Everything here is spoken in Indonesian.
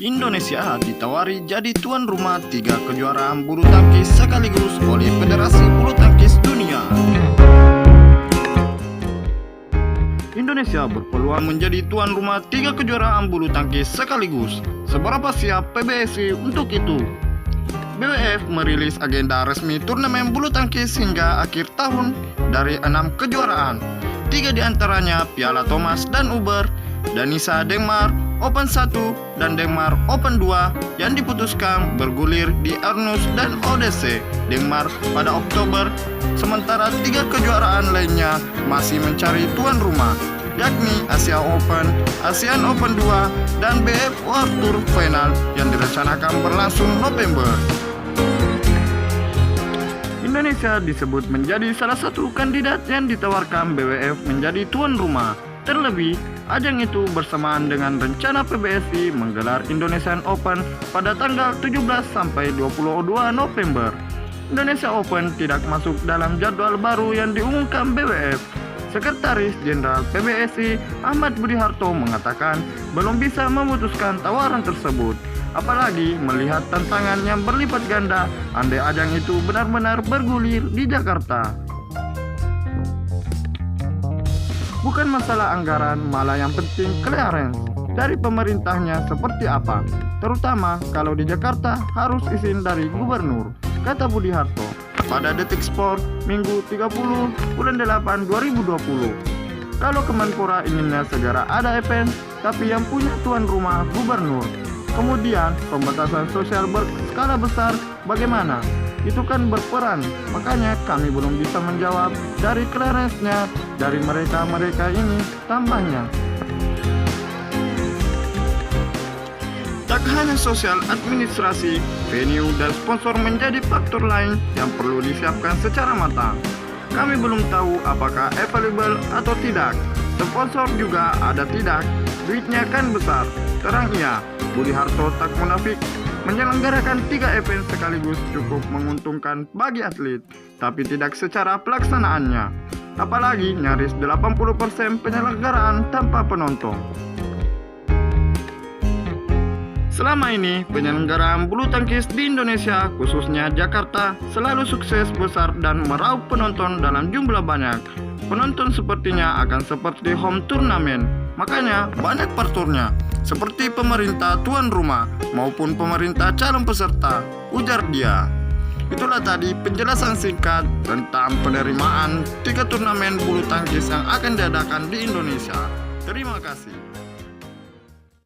Indonesia ditawari jadi tuan rumah 3 kejuaraan bulu tangkis sekaligus oleh Federasi Bulu Tangkis Dunia. Indonesia berpeluang menjadi tuan rumah 3 kejuaraan bulu tangkis sekaligus. Seberapa siap PBSI untuk itu? BWF merilis agenda resmi turnamen bulu tangkis hingga akhir tahun dari 6 kejuaraan. 3 diantaranya Piala Thomas dan Uber, Danisa Denmark Open 1 dan Denmark Open 2 yang diputuskan bergulir di Ernus dan ODC Denmark pada Oktober, sementara 3 kejuaraan lainnya masih mencari tuan rumah, yakni Asia Open, ASEAN Open 2, dan BF World Tour Final yang direncanakan berlangsung November. Indonesia disebut menjadi salah satu kandidat yang ditawarkan BWF menjadi tuan rumah. Terlebih, ajang itu bersamaan dengan rencana PBSI menggelar Indonesian Open pada tanggal 17 sampai 22 November. Indonesia Open tidak masuk dalam jadwal baru yang diumumkan BWF. Sekretaris Jenderal PBSI Ahmad Budi Harto mengatakan belum bisa memutuskan tawaran tersebut, apalagi melihat tantangan yang berlipat ganda andai ajang itu benar-benar bergulir di Jakarta. Bukan masalah anggaran, malah yang penting clearance dari pemerintahnya seperti apa. Terutama kalau di Jakarta harus izin dari gubernur, kata Budi Harto pada Detik Sport Minggu 30 bulan 8 2020. Kalau Kemenpora inginnya segera ada event, tapi yang punya tuan rumah gubernur. Kemudian pembatasan sosial berskala besar bagaimana? Itu kan berperan, makanya kami belum bisa menjawab dari clearance-nya dari mereka ini tambahnya. Tak hanya sosial, administrasi, venue, dan sponsor menjadi faktor lain yang perlu disiapkan secara matang. Kami belum tahu apakah available atau tidak. Sponsor juga ada tidak, duitnya kan besar. Terang iya, Budi Harto tak munafik. Menyelenggarakan 3 event sekaligus cukup menguntungkan bagi atlet, tapi tidak secara pelaksanaannya. Apalagi nyaris 80% penyelenggaraan tanpa penonton. Selama ini, penyelenggaraan bulu tangkis di Indonesia, khususnya Jakarta, selalu sukses besar dan meraup penonton dalam jumlah banyak. Penonton sepertinya akan seperti home turnamen, makanya banyak parturnya, seperti pemerintah tuan rumah maupun pemerintah calon peserta, ujar dia. Itulah tadi penjelasan singkat tentang penerimaan 3 turnamen bulu tangkis yang akan diadakan di Indonesia. Terima kasih.